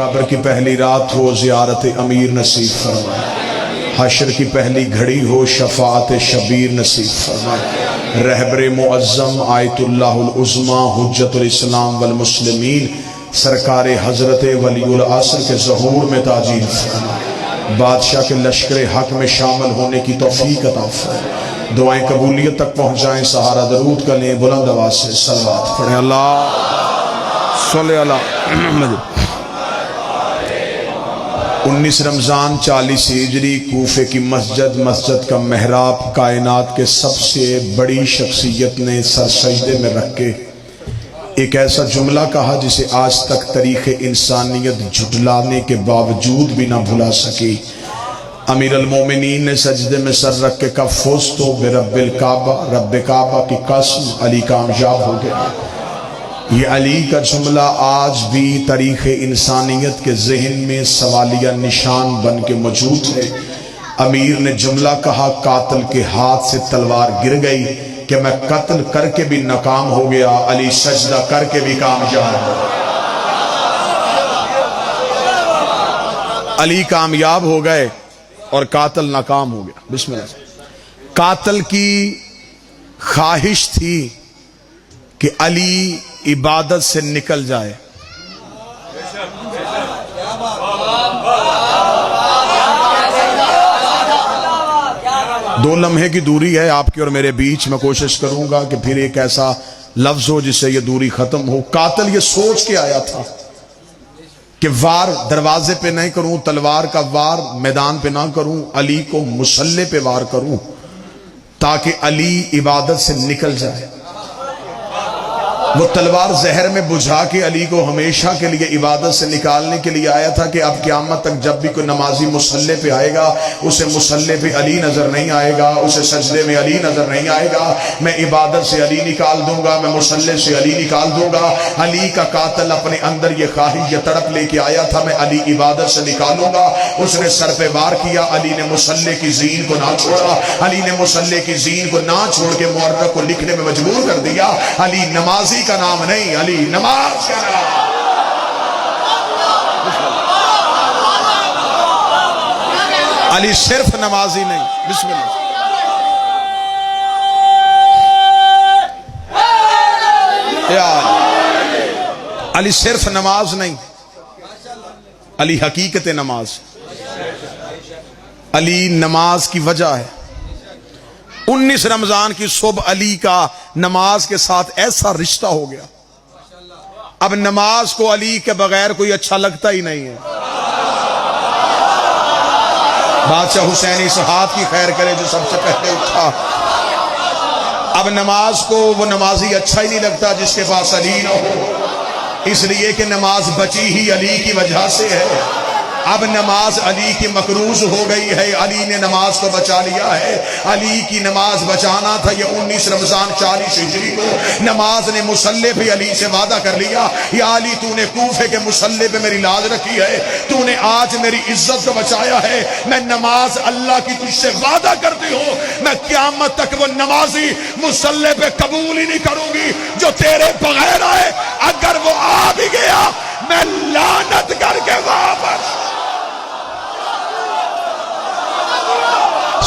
قبر کی پہلی رات ہو زیارت امیر نصیب فرمائے، حشر کی پہلی گھڑی ہو شفاعت شبیر نصیب فرمائے، رہبر معظم آیت اللہ العظمی حجت الاسلام والمسلمین سرکار حضرت ولی العصر کے ظہور میں تاجیل فرمائے، بادشاہ کے لشکر حق میں شامل ہونے کی توفیق عطا فرمائے، دعائیں قبولیت تک پہنچ جائیں، سہارا درود کا لیں، بلند آواز سے صلوات پڑھیں، اللہ صلی اللہ محمد۔ 19 رمضان 40 ہجری کوفے کی مسجد کا محراب کائنات کے سب سے بڑی شخصیت نے سر سجدے میں رکھ کے ایک ایسا جملہ کہا جسے آج تک تاریخ انسانیت جھٹلانے کے باوجود بھی نہ بھلا سکی۔ امیر المومنین نے سجدے میں سر رکھ کے کہا فزتو برب الکعبہ، رب کعبہ کی قسم علی کامیاب ہو گیا۔ یہ علی کا جملہ آج بھی تاریخ انسانیت کے ذہن میں سوالیہ نشان بن کے موجود ہے۔ امیر نے جملہ کہا، قاتل کے ہاتھ سے تلوار گر گئی کہ میں قتل کر کے بھی ناکام ہو گیا، علی سجدہ کر کے بھی کامیاب ہو گیا۔ علی کامیاب ہو گئے اور قاتل ناکام ہو گیا۔ بسم اللہ۔ قاتل کی خواہش تھی کہ علی عبادت سے نکل جائے، دو لمحے کی دوری ہے آپ کی اور میرے بیچ، میں کوشش کروں گا کہ پھر ایک ایسا لفظ ہو جس سے یہ دوری ختم ہو۔ قاتل یہ سوچ کے آیا تھا کہ وار دروازے پہ نہیں کروں، تلوار کا وار میدان پہ نہ کروں، علی کو مسلح پہ وار کروں تاکہ علی عبادت سے نکل جائے۔ وہ تلوار زہر میں بجھا کے علی کو ہمیشہ کے لیے عبادت سے نکالنے کے لیے آیا تھا کہ اب قیامت تک جب بھی کوئی نمازی مسلح پہ آئے گا اسے مسلح پہ علی نظر نہیں آئے گا، اسے سجدے میں علی نظر نہیں آئے گا، میں عبادت سے علی نکال دوں گا، میں مسلح سے علی نکال دوں گا۔ علی کا قاتل اپنے اندر یہ خواہش، یہ تڑپ لے کے آیا تھا میں علی عبادت سے نکالوں گا۔ اس نے سر پہ وار کیا، علی نے مسلح کی زین کو نہ چھوڑا، علی نے مسلح کی زین کو نہ چھوڑ کے مورخ کو لکھنے میں مجبور کر دیا، علی نمازی کا نام نہیں، علی نماز کا نام۔ علی صرف نمازی نہیں، بسم اللہ۔ علی صرف نماز نہیں، علی حقیقت نماز۔ علی نماز کی وجہ ہے۔ 19 رمضان کی صبح علی کا نماز کے ساتھ ایسا رشتہ ہو گیا، اب نماز کو علی کے بغیر کوئی اچھا لگتا ہی نہیں ہے۔ بادشاہ حسین اس ہاتھ کی خیر کرے جو سب سے پہلے اٹھا۔ اب نماز کو وہ نمازی اچھا ہی نہیں لگتا جس کے پاس علی نہ ہو، اس لیے کہ نماز بچی ہی علی کی وجہ سے ہے۔ اب نماز علی کی مقروض ہو گئی ہے، علی نے نماز کو بچا لیا ہے۔ علی کی نماز بچانا تھا، یہ 19 رمضان 40 ہجری کو نماز نے مسلح پہ علی سے وعدہ کر لیا، یا علی تو نے کوفے کے مسلح پہ میری لاج رکھی ہے، تو نے آج میری عزت کو بچایا ہے، میں نماز اللہ کی تجھ سے وعدہ کرتی ہوں، میں قیامت تک وہ نمازی مسلح پہ قبول ہی نہیں کروں گی جو تیرے بغیر آئے۔ اگر وہ آ بھی گیا میں لعنت کر کے واپس۔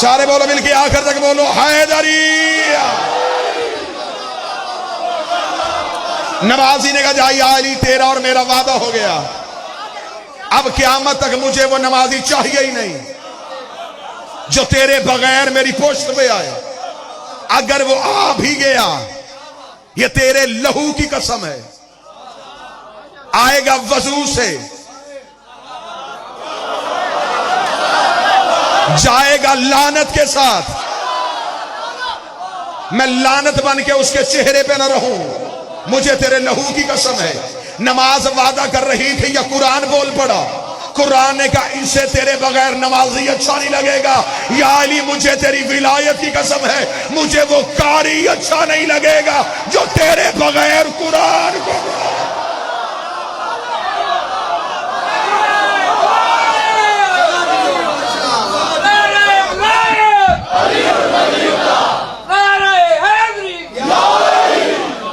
سارے بولو مل کے آخر تک بولو حیدری۔ نمازی نے کہا جائے علی تیرا اور میرا وعدہ ہو گیا، اب قیامت تک مجھے وہ نمازی چاہیے ہی نہیں جو تیرے بغیر میری پشت پہ آئے۔ اگر وہ آ بھی گیا یہ تیرے لہو کی قسم ہے، آئے گا وضو سے، جائے گا لعنت کے ساتھ، میں لعنت بن کے اس کے چہرے پہ نہ رہوں، مجھے تیرے لہو کی قسم ہے۔ نماز وعدہ کر رہی تھی یا قرآن بول پڑا؟ قرآن نے کہا ان سے تیرے بغیر نمازی اچھا نہیں لگے گا، یا علی مجھے تیری ولایت کی قسم ہے مجھے وہ قاری اچھا نہیں لگے گا جو تیرے بغیر قرآن کو۔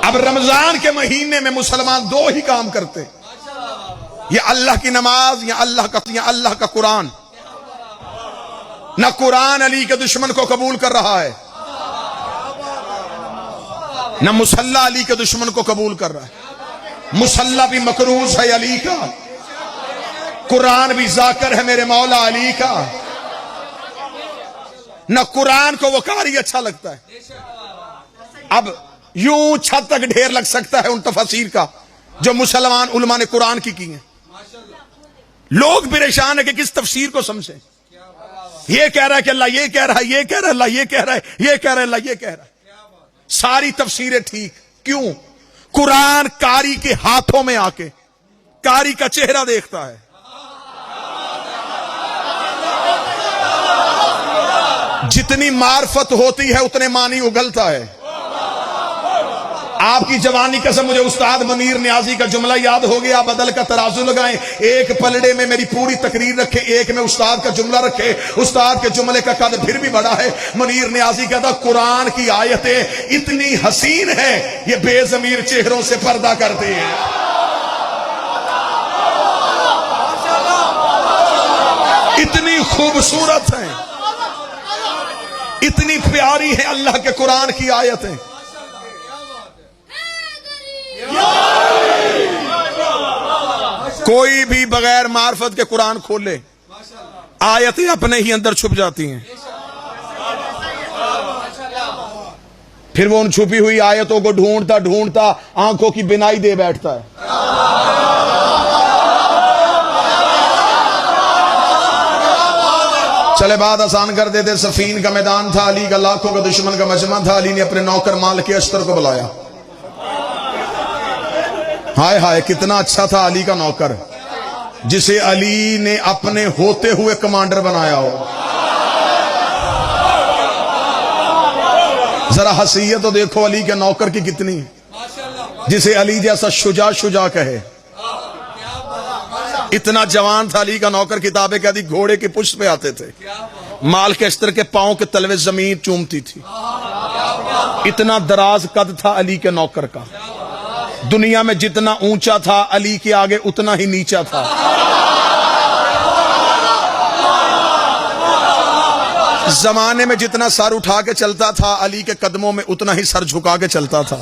اب رمضان کے مہینے میں مسلمان دو ہی کام کرتے، یہ اللہ کی نماز یا اللہ کا قرآن. نہ قرآن علی کے دشمن کو قبول کر رہا ہے، نہ مصلی علی کے دشمن کو قبول کر رہا ہے. مصلی بھی مکروز ہے علی کا، قرآن بھی ذاکر ہے میرے مولا علی کا. نہ قرآن کو وہ قاری اچھا لگتا ہے. اب یوں چھت تک ڈھیر لگ سکتا ہے ان تفاسیر کا جو مسلمان علماء نے قرآن کی ہیں. لوگ پریشان ہے کہ کس تفسیر کو سمجھیں. یہ کہہ رہا ہے کہ اللہ یہ کہہ رہا ہے، یہ کہہ رہا ہے اللہ یہ کہہ رہا ہے، یہ کہہ رہا ہے اللہ یہ کہہ رہا ہے. ساری تفسیریں ٹھیک. کیوں؟ قرآن قاری کے ہاتھوں میں آ کے قاری کا چہرہ دیکھتا ہے. جتنی معرفت ہوتی ہے اتنے معنی اگلتا ہے. آپ کی جوانی قسم مجھے استاد منیر نیازی کا جملہ یاد ہو گیا. بدل کا ترازو لگائیں، ایک پلڑے میں میری پوری تقریر رکھے، ایک میں استاد کا جملہ رکھے. استاد کے جملے کا قد پھر بھی بڑا ہے. منیر نیازی کہتا قرآن کی آیتیں اتنی حسین ہیں یہ بے ضمیر چہروں سے پردہ کرتی ہیں. اتنی خوبصورت ہیں، اتنی پیاری ہے اللہ کے قرآن کی آیتیں. کوئی بھی بغیر معرفت کے قرآن کھولے آیتیں اپنے ہی اندر چھپ جاتی ہیں. پھر وہ ان چھپی ہوئی آیتوں کو ڈھونڈتا ڈھونڈتا آنکھوں کی بینائی دے بیٹھتا ہے. چلے بات آسان کر دیتے. صفین کا میدان تھا، علی کا لاکھوں کا دشمن کا مجمع تھا. علی نے اپنے نوکر مال کے اشتر کو بلایا. ہائے ہائے کتنا اچھا تھا علی کا نوکر جسے علی نے اپنے ہوتے ہوئے کمانڈر بنایا ہو. ذرا حیثیت تو دیکھو علی کے نوکر کی کتنی، جسے علی جیسا شجاع کہے. اتنا جوان تھا علی کا نوکر، کتابیں کہتی گھوڑے کی پشت پہ آتے تھے، مال کے اشتر کے پاؤں کے تلوے زمین چومتی تھی. اتنا دراز قد تھا علی کے نوکر کا. دنیا میں جتنا اونچا تھا علی کے آگے اتنا ہی نیچا تھا. زمانے میں جتنا سر اٹھا کے چلتا تھا علی کے قدموں میں اتنا ہی سر جھکا کے چلتا تھا.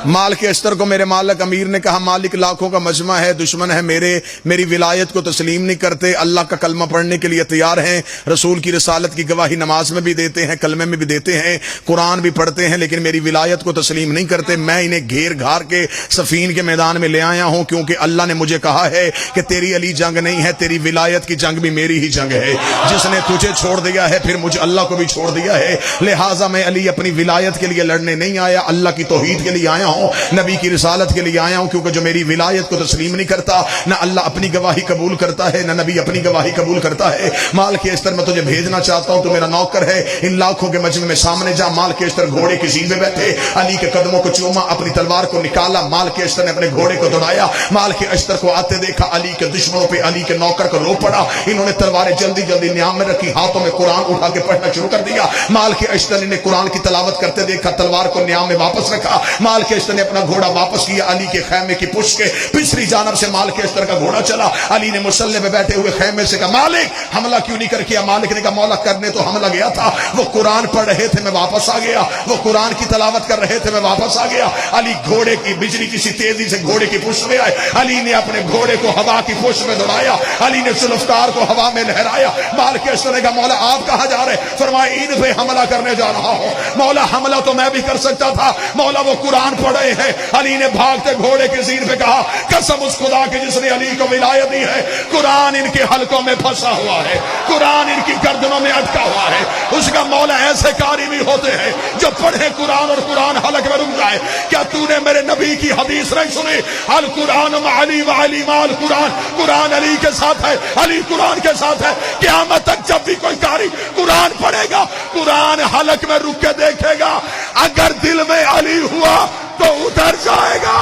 مال کے اشتر کو میرے مالک امیر نے کہا مالک لاکھوں کا مجمع ہے، دشمن ہے میری ولایت کو تسلیم نہیں کرتے. اللہ کا کلمہ پڑھنے کے لیے تیار ہیں، رسول کی رسالت کی گواہی نماز میں بھی دیتے ہیں، کلمے میں بھی دیتے ہیں، قرآن بھی پڑھتے ہیں، لیکن میری ولایت کو تسلیم نہیں کرتے. میں انہیں گھیر گھار کے صفین کے میدان میں لے آیا ہوں کیونکہ اللہ نے مجھے کہا ہے کہ تیری علی جنگ نہیں ہے، تیری ولایت کی جنگ بھی میری ہی جنگ ہے. جس نے تجھے چھوڑ دیا ہے پھر مجھے اللہ کو بھی چھوڑ دیا ہے. لہٰذا میں علی اپنی ولایت کے لیے لڑنے نہیں آیا، اللہ کی توحید کے لیے آیا ہوں، نبی کی رسالت کے لیے آیا ہوں. کیونکہ جو میری ولایت کو تسلیم نہیں کرتا، نہ اللہ اپنی گواہی قبول کرتا ہے، نہ نبی اپنی گواہی قبول کرتا ہے. مال کے اشتر میں تجھے بھیجنا چاہتا ہوں، تو میرا نوکر ہے. ان لاکھوں کے مجمع میں سامنے جا. مال کے اشتر گھوڑے کی زین میں بیٹھے، علی کے قدموں کو چوما، اپنی تلوار کو نکالا. مال کے اشتر نے اپنے گھوڑے کو دوڑایا. مال کے اشتر کو آتے دیکھا، علی کے دشمنوں پہ علی کے نوکر کو رو پڑا. انہوں نے تلواریں جلدی جلدی نیام میں رکھی، ہاتھوں میں قرآن اٹھا کے پڑھنا شروع کر دیا. مال کے اشتر نے قرآن کی تلاوت کرتے دیکھا، تلوار کو نیام میں واپس رکھا. مال کے اشتر نے اپنا گھوڑا واپس کیا. علی کے خیمے کی پشت کے پچھلی جانب سے مال کے اشتر کا گھوڑا چلا. علی نے مسلح پہ بیٹھے ہوئے خیمے سے کہا مالک حملہ کیوں نہیں کر کیا؟ مالک نے کہا مولا کرنے تو حملہ گیا تھا، وہ قرآن پڑھ رہے تھے میں واپس آ گیا، وہ قرآن کی تلاوت کر رہے تھے میں واپس آ گیا. علی گھوڑے کی بجلی کسی تیزی سے گھوڑے کی پشت میں آئے. علی نے اپنے گھوڑے کو ہوا کی پشت میں دوڑایا. علی نے ذوالفقار کو ہوا میں لہرایا. مال کے اشتر نے کہا مولا آپ کہاں جا رہے؟ فرمایا ان پہ حملہ کرنے جا رہا ہوں. مولا حملہ تو میں بھی کر سکتا تھا، مولا وہ قرآن پڑھ رہے ہیں. علی نے بھاگتے گھوڑے کے زین پہ کہا قسم اس خدا کے جس نے علی کو ولایت دی ہے، قرآن ان کے حلقوں میں پھنسا ہوا ہے، قرآن ان کی گردنوں میں اٹکا ہوا ہے. اس کا مولا ایسے قاری بھی ہوتے ہیں جو پڑھے قرآن اور قرآن حلق میں رک جائے. کیا تو نے میرے نبی کی حدیث نہیں سنی؟ القرآن مع علی و علی مع القرآن، قرآن علی کے ساتھ ہے، علی قرآن کے ساتھ ہے. قیامت تک جب بھی کوئی قاری قرآن پڑھے گا، قرآن حلق میں رک کے دیکھے گا، اگر دل میں علی ہوا تو اتر جائے گا،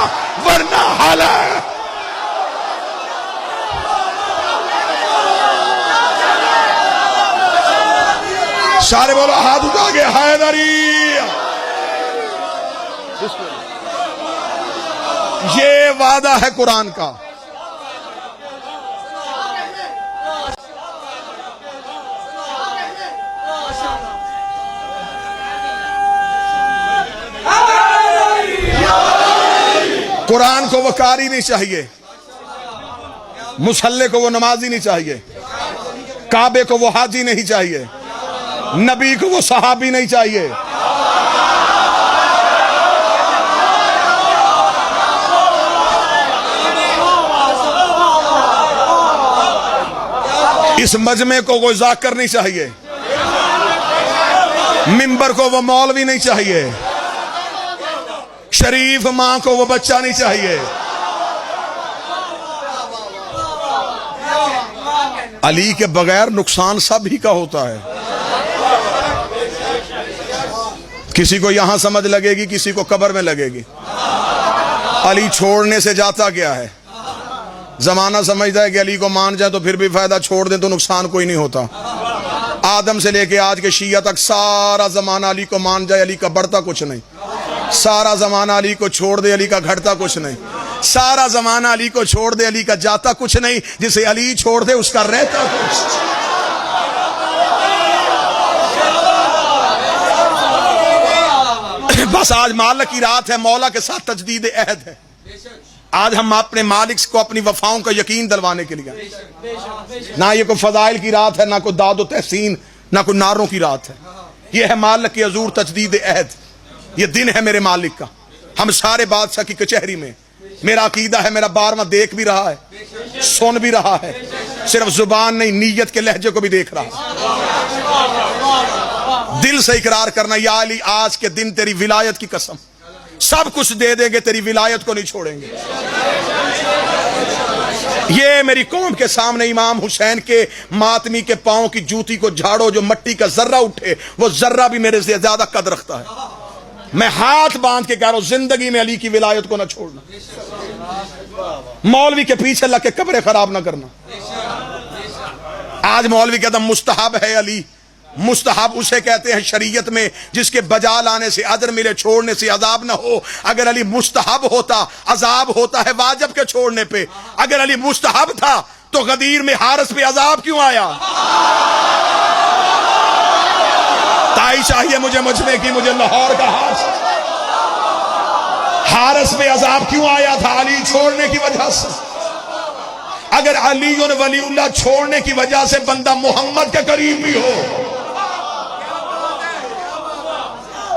ورنہ حل ہے. سارے بولو ہاتھ اٹھا کے حیدری. یہ وعدہ ہے قرآن کا. قرآن کو وہ قاری نہیں چاہیے، مصلی کو وہ نمازی نہیں چاہیے، کعبے کو وہ حاجی نہیں چاہیے، نبی کو وہ صحابی نہیں چاہیے، اس مجمع کو وہ ذاکر نہیں چاہیے، منبر کو وہ مولوی نہیں چاہیے، شریف ماں کو وہ بچہ نہیں چاہیے۔ علی کے بغیر نقصان سب ہی کا ہوتا ہے۔ کسی کو یہاں سمجھ لگے گی، کسی کو قبر میں لگے گی۔ علی چھوڑنے سے جاتا کیا ہے؟ زمانہ سمجھتا ہے کہ علی کو مان جائے تو پھر بھی فائدہ، چھوڑ دیں تو نقصان کوئی نہیں ہوتا۔ آدم سے لے کے آج کے شیعہ تک سارا زمانہ علی کو مان جائے، علی کا بڑھتا کچھ نہیں۔ سارا زمانہ علی کو چھوڑ دے، علی کا گھٹتا کچھ نہیں۔ سارا زمانہ علی کو چھوڑ دے، علی کا جاتا کچھ نہیں۔ جسے علی چھوڑ دے اس کا رہتا کچھ۔ بس آج مالک کی رات ہے، مولا کے ساتھ تجدید عہد ہے۔ آج ہم اپنے مالک کو اپنی وفاؤں کا یقین دلوانے کے لیے، نہ یہ کوئی فضائل کی رات ہے، نہ کوئی داد و تحسین، نہ کوئی نعروں کی رات ہے۔ یہ ہے مالک کی حضور تجدید عہد، یہ دن ہے میرے مالک کا۔ ہم سارے بادشاہ کی کچہری میں، میرا عقیدہ ہے، میرا بارواں دیکھ بھی رہا ہے، سن بھی رہا ہے، صرف زبان نہیں نیت کے لہجے کو بھی دیکھ رہا ہے۔ دل سے اقرار کرنا، یا علی آج کے دن تیری ولایت کی قسم سب کچھ دے دیں گے، تیری ولایت کو نہیں چھوڑیں گے۔ یہ میری قوم کے سامنے امام حسین کے ماتمی کے پاؤں کی جوتی کو جھاڑو، جو مٹی کا ذرہ اٹھے وہ ذرہ بھی میرے سے زیادہ قدر رکھتا ہے۔ میں ہاتھ باندھ کے کہہ رہا ہوں، زندگی میں علی کی ولایت کو نہ چھوڑنا، مولوی کے پیچھے لگ کے قبریں خراب نہ کرنا۔ آج مولوی کہتا مستحب ہے علی، مستحب اسے کہتے ہیں شریعت میں جس کے بجا لانے سے اجر ملے، چھوڑنے سے عذاب نہ ہو۔ اگر علی مستحب ہوتا عذاب ہوتا ہے واجب کے چھوڑنے پہ، اگر علی مستحب تھا تو غدیر میں حارث پہ عذاب کیوں آیا؟ تائی چاہیے مجھے مجمع کی، مجھے لاہور کا حارث پہ عذاب کیوں آیا تھا؟ علی چھوڑنے کی وجہ سے۔ اگر علی ولی اللہ چھوڑنے کی وجہ سے بندہ محمد کے قریب بھی ہو،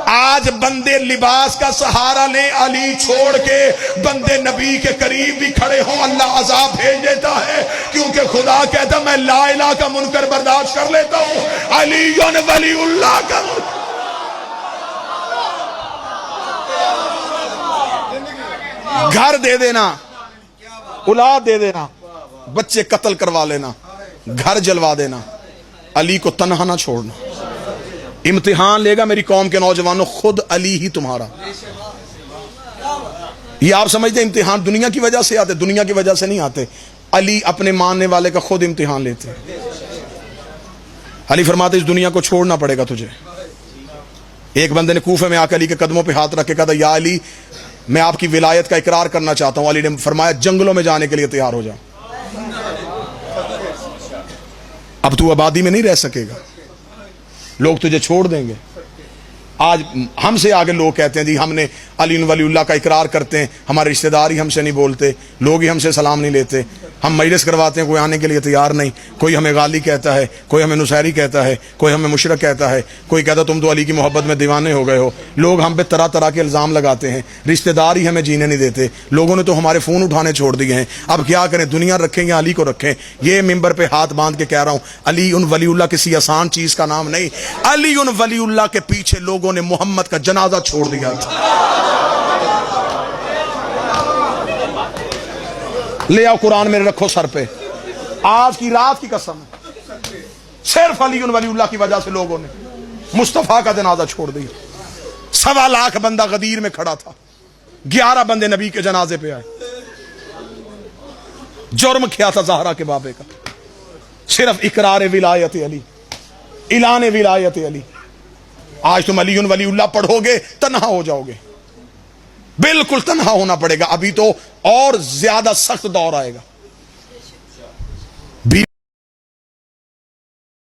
آج بندے لباس کا سہارا لیں، علی چھوڑ کے بندے نبی کے قریب بھی کھڑے ہوں، اللہ عذاب بھیج دیتا ہے، کیونکہ خدا کہتا میں لا الہ کا منکر برداشت کر لیتا ہوں، علی ولی اللہ کا گھر دے دینا، اولاد دے دینا، بچے قتل کروا لینا، گھر جلوا دینا، علی کو تنہا نہ چھوڑنا۔ امتحان لے گا میری قوم کے نوجوانوں، خود علی ہی تمہارا۔ یہ آپ سمجھتے ہیں امتحان دنیا کی وجہ سے آتے؟ دنیا کی وجہ سے نہیں آتے، علی اپنے ماننے والے کا خود امتحان لیتے۔ علی فرماتے اس دنیا کو چھوڑنا پڑے گا تجھے۔ ایک بندے نے کوفے میں آ کے علی کے قدموں پہ ہاتھ رکھ کے کہا یا علی میں آپ کی ولایت کا اقرار کرنا چاہتا ہوں۔ علی نے فرمایا جنگلوں میں جانے کے لیے تیار ہو جا، اب تو آبادی میں نہیں رہ سکے گا، لوگ تجھے چھوڑ دیں گے۔ آج ہم سے آگے لوگ کہتے ہیں جی ہم نے علی ولی اللہ کا اقرار کرتے ہیں، ہمارے رشتہ دار ہی ہم سے نہیں بولتے، لوگ ہی ہم سے سلام نہیں لیتے، ہم مجلس کرواتے ہیں کوئی آنے کے لیے تیار نہیں، کوئی ہمیں غالی کہتا ہے، کوئی ہمیں نصیری کہتا ہے، کوئی ہمیں مشرک کہتا ہے، کوئی کہتا تم تو علی کی محبت میں دیوانے ہو گئے ہو۔ لوگ ہم پہ طرح طرح کے الزام لگاتے ہیں، رشتہ دار ہی ہمیں جینے نہیں دیتے، لوگوں نے تو ہمارے فون اٹھانے چھوڑ دیے ہیں، اب کیا کریں؟ دنیا رکھیں یا علی کو رکھیں؟ یہ ممبر پہ ہاتھ باندھ کے کہہ رہا ہوں، علی ولی اللہ کسی آسان چیز کا نام نہیں۔ علی ولی اللہ کے پیچھے لوگوں نے محمد کا جنازہ چھوڑ دیا تھا۔ لے آؤ قرآن میرے رکھو سر پہ، آج کی رات کی قسم ہے، صرف علی ولی اللہ کی وجہ سے لوگوں نے مصطفیٰ کا جنازہ چھوڑ دیا۔ 1.25 لاکھ بندہ غدیر میں کھڑا تھا، 11 بندے نبی کے جنازے پہ آئے۔ جرم کیا تھا زہرا کے بابے کا؟ صرف اقرار ولایت علی، اعلان ولایت علی۔ آج تم علی ولی اللہ پڑھو گے تنہا ہو جاؤ گے، بالکل تنہا ہونا پڑے گا۔ ابھی تو اور زیادہ سخت دور آئے گا۔